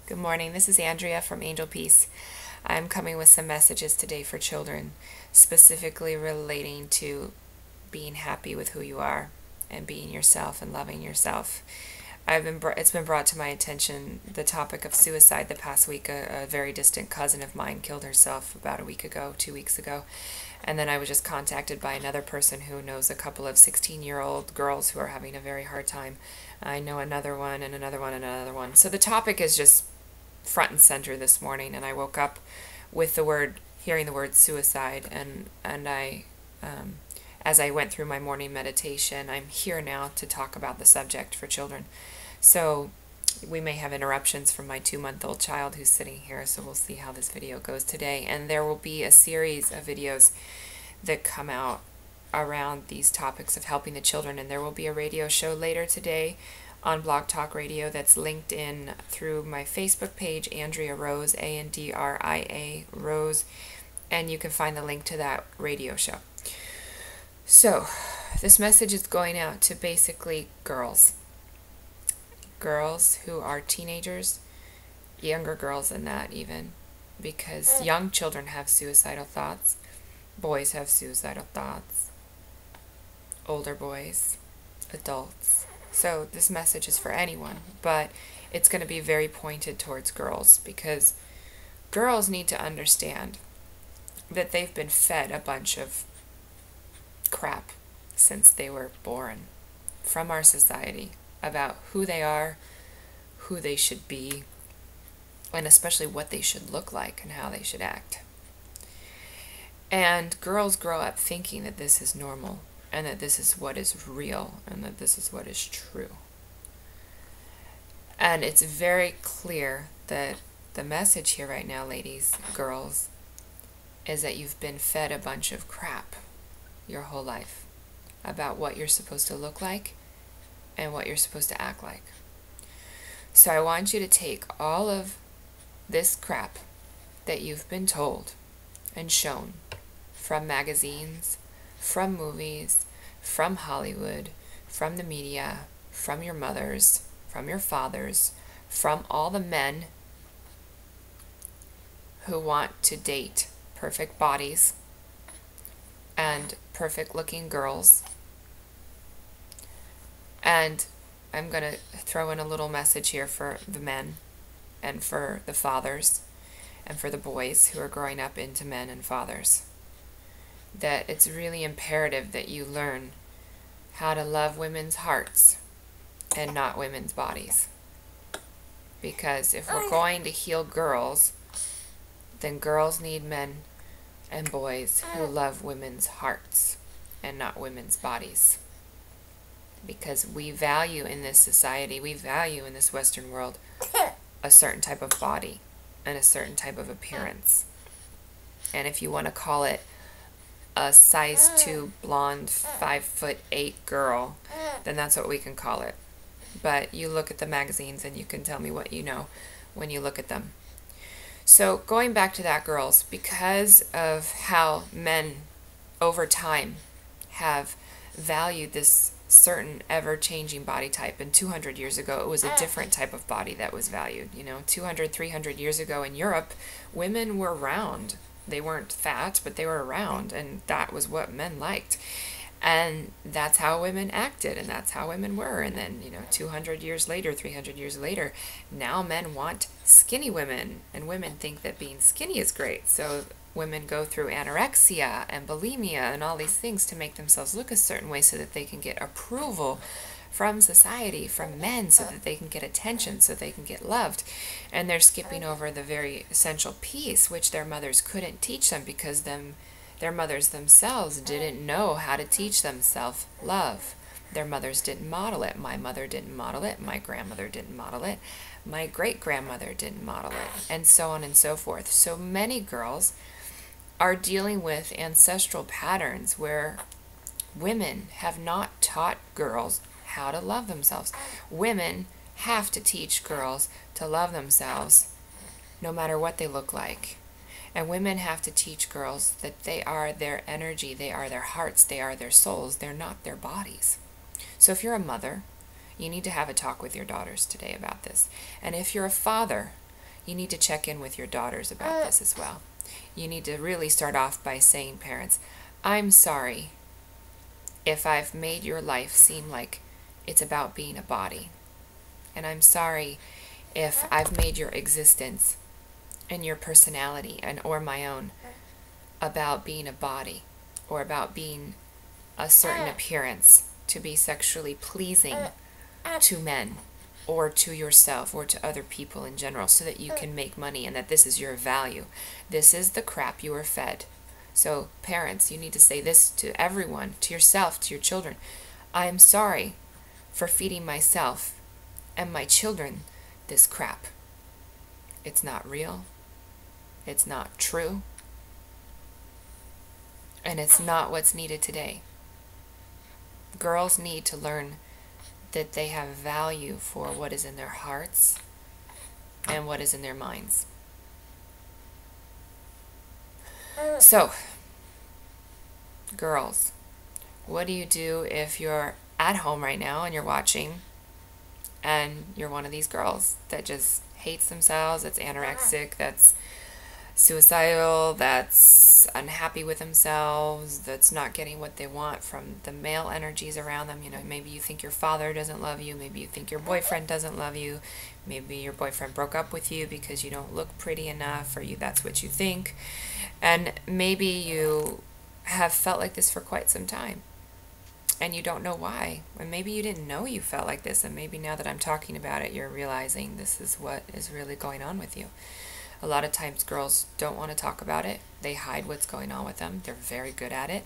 Good morning. This is Andria from Angel Peace. I'm coming with some messages today for children, specifically relating to being happy with who you are and being yourself and loving yourself. It's been brought to my attention the topic of suicide the past week. A very distant cousin of mine killed herself about a week ago, 2 weeks ago. And then I was just contacted by another person who knows a couple of 16-year-old girls who are having a very hard time. I know another one and another one and another one. So the topic is just front and center this morning, and I woke up with hearing the word suicide, and as I went through my morning meditation, I'm here now to talk about the subject for children. So we may have interruptions from my 2-month-old child who's sitting here, so we'll see how this video goes today. And there will be a series of videos that come out around these topics of helping the children, and there will be a radio show later today on Blog Talk Radio that's linked in through my Facebook page, Andria Rose, Andria Rose, and you can find the link to that radio show. So, this message is going out to basically girls who are teenagers, younger girls than that even, because young children have suicidal thoughts, boys have suicidal thoughts, older boys, adults. So this message is for anyone, but it's going to be very pointed towards girls, because girls need to understand that they've been fed a bunch of crap since they were born from our society about who they are, who they should be, and especially what they should look like and how they should act. And girls grow up thinking that this is normal, and that this is what is real, and that this is what is true. And it's very clear that the message here right now, ladies, girls, is that you've been fed a bunch of crap your whole life about what you're supposed to look like and what you're supposed to act like. So I want you to take all of this crap that you've been told and shown from magazines, from movies, from Hollywood, from the media, from your mothers, from your fathers, from all the men who want to date perfect bodies and perfect looking girls. And I'm going to throw in a little message here for the men and for the fathers and for the boys who are growing up into men and fathers, that it's really imperative that you learn how to love women's hearts and not women's bodies. Because if we're going to heal girls, then girls need men and boys who love women's hearts and not women's bodies. Because we value in this society, we value in this Western world a certain type of body and a certain type of appearance. And if you want to call it a size 2 blonde 5'8" girl, then that's what we can call it. But you look at the magazines and you can tell me what you know when you look at them. So going back to that, girls, because of how men over time have valued this certain ever-changing body type, and 200 years ago it was a different type of body that was valued. 200, 300 years ago in Europe, women were round. They weren't fat, but they were round, and that was what men liked. And that's how women acted, and that's how women were. And then, 200 years later, 300 years later, now men want skinny women, and women think that being skinny is great. So women go through anorexia and bulimia and all these things to make themselves look a certain way so that they can get approval from society, from men, so that they can get attention, so they can get loved. And they're skipping over the very essential piece, which their mothers couldn't teach them, because their mothers themselves didn't know how to teach them self-love. Their mothers didn't model it. My mother didn't model it. My grandmother didn't model it. My great-grandmother didn't model it, and so on and so forth. So many girls are dealing with ancestral patterns where women have not taught girls how to love themselves. Women have to teach girls to love themselves no matter what they look like. And women have to teach girls that they are their energy, they are their hearts, they are their souls, they're not their bodies. So if you're a mother, you need to have a talk with your daughters today about this. And if you're a father, you need to check in with your daughters about this as well. You need to really start off by saying, parents, I'm sorry if I've made your life seem like it's about being a body. And I'm sorry if I've made your existence and your personality and or my own about being a body or about being a certain appearance to be sexually pleasing to men or to yourself or to other people in general so that you can make money and that this is your value. This is the crap you were fed. So parents, you need to say this to everyone, to yourself, to your children. I am sorry for feeding myself and my children this crap. It's not real. It's not true. And it's not what's needed today. Girls need to learn that they have value for what is in their hearts and what is in their minds. So, girls, what do you do if you're at home right now and you're watching and you're one of these girls that just hates themselves, that's anorexic, that's suicidal, that's unhappy with themselves, that's not getting what they want from the male energies around them? You know, maybe you think your father doesn't love you, maybe you think your boyfriend doesn't love you, maybe your boyfriend broke up with you because you don't look pretty enough, or that's what you think. And maybe you have felt like this for quite some time and you don't know why. And maybe you didn't know you felt like this, and maybe now that I'm talking about it, you're realizing this is what is really going on with you. A lot of times girls don't want to talk about it. They hide what's going on with them. They're very good at it.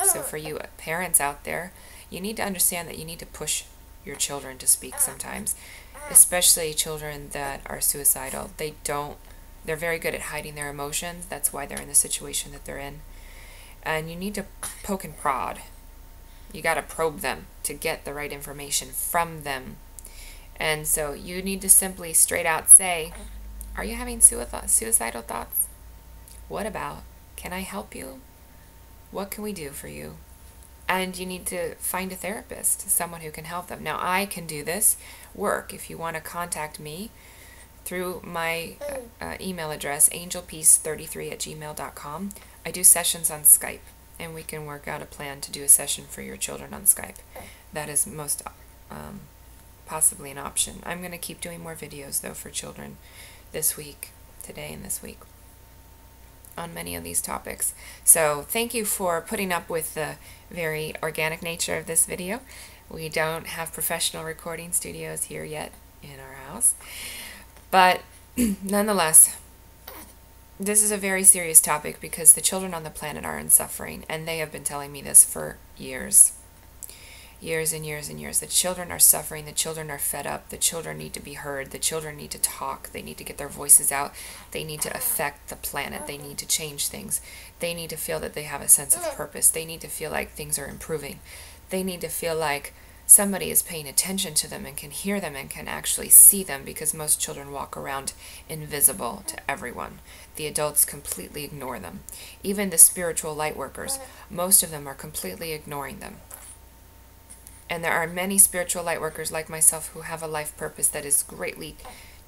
So for you parents out there, you need to understand that you need to push your children to speak sometimes, especially children that are suicidal. They're very good at hiding their emotions. That's why they're in the situation that they're in. And you need to poke and prod. You got to probe them to get the right information from them. And so you need to simply straight out say, are you having suicidal thoughts? What about? Can I help you? What can we do for you? And you need to find a therapist, someone who can help them. Now, I can do this work. If you want to contact me through my email address, angelpeace33@gmail.com, I do sessions on Skype, and we can work out a plan to do a session for your children on Skype. That is most possibly an option. I'm going to keep doing more videos, though, for children this week, today and this week, on many of these topics. So thank you for putting up with the very organic nature of this video. We don't have professional recording studios here yet in our house, but nonetheless, this is a very serious topic because the children on the planet are in suffering, and they have been telling me this for years. Years and years and years. The children are suffering. The children are fed up. The children need to be heard. The children need to talk. They need to get their voices out. They need to affect the planet. They need to change things. They need to feel that they have a sense of purpose. They need to feel like things are improving. They need to feel like somebody is paying attention to them and can hear them and can actually see them, because most children walk around invisible to everyone. The adults completely ignore them. Even the spiritual light workers, most of them are completely ignoring them. And there are many spiritual light workers like myself who have a life purpose that is greatly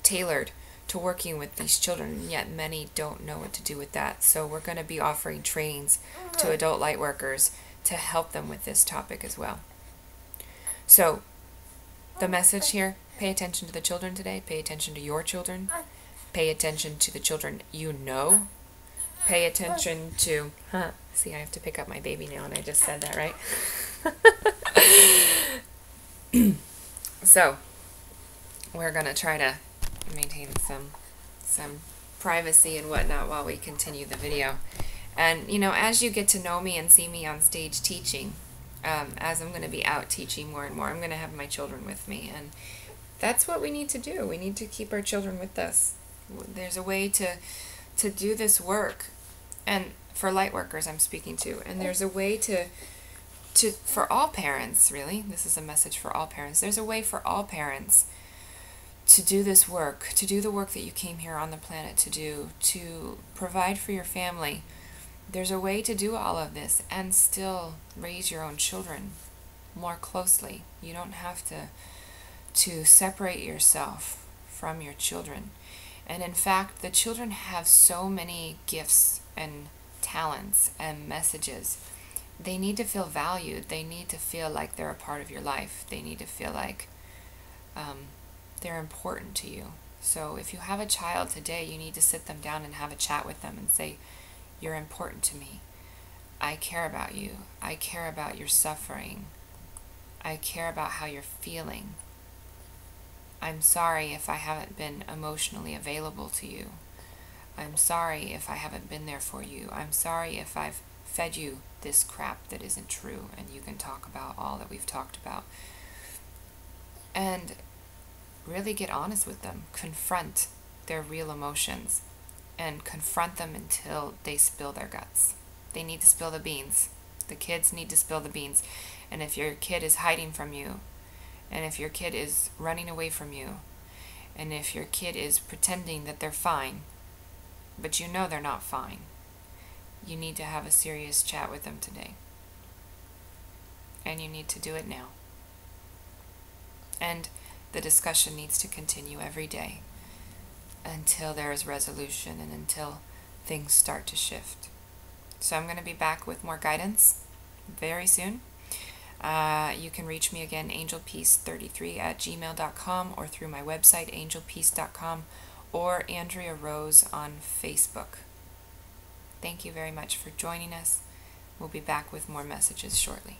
tailored to working with these children, and yet many don't know what to do with that. So we're going to be offering trainings to adult light workers to help them with this topic as well. So the message here, pay attention to the children today. Pay attention to your children. Pay attention to the children you know. Pay attention to... See, I have to pick up my baby now, and I just said that, right? So we're gonna try to maintain some privacy and whatnot while we continue the video. And you know, as you get to know me and see me on stage teaching, as I'm going to be out teaching more and more, I'm going to have my children with me, and that's what we need to do. We need to keep our children with us. There's a way to do this work, and for light workers I'm speaking to, and there's a way for all parents, really. This is a message for all parents. There's a way for all parents to do this work, to do the work that you came here on the planet to do, to provide for your family. There's a way to do all of this and still raise your own children more closely. You don't have to separate yourself from your children. And in fact, the children have so many gifts and talents and messages. They need to feel valued. They need to feel like they're a part of your life. They need to feel like they're important to you. So if you have a child today, you need to sit them down and have a chat with them and say, you're important to me. I care about you. I care about your suffering. I care about how you're feeling. I'm sorry if I haven't been emotionally available to you. I'm sorry if I haven't been there for you. I'm sorry if I've fed you this crap that isn't true, and you can talk about all that we've talked about. And really get honest with them. Confront their real emotions and confront them until they spill their guts. They need to spill the beans. The kids need to spill the beans. And if your kid is hiding from you, and if your kid is running away from you, and if your kid is pretending that they're fine, but you know they're not fine, you need to have a serious chat with them today. And you need to do it now. And the discussion needs to continue every day until there is resolution and until things start to shift. So I'm going to be back with more guidance very soon. You can reach me again, angelpeace33@gmail.com, or through my website, angelpeace.com, or Andria Rose on Facebook. Thank you very much for joining us. We'll be back with more messages shortly.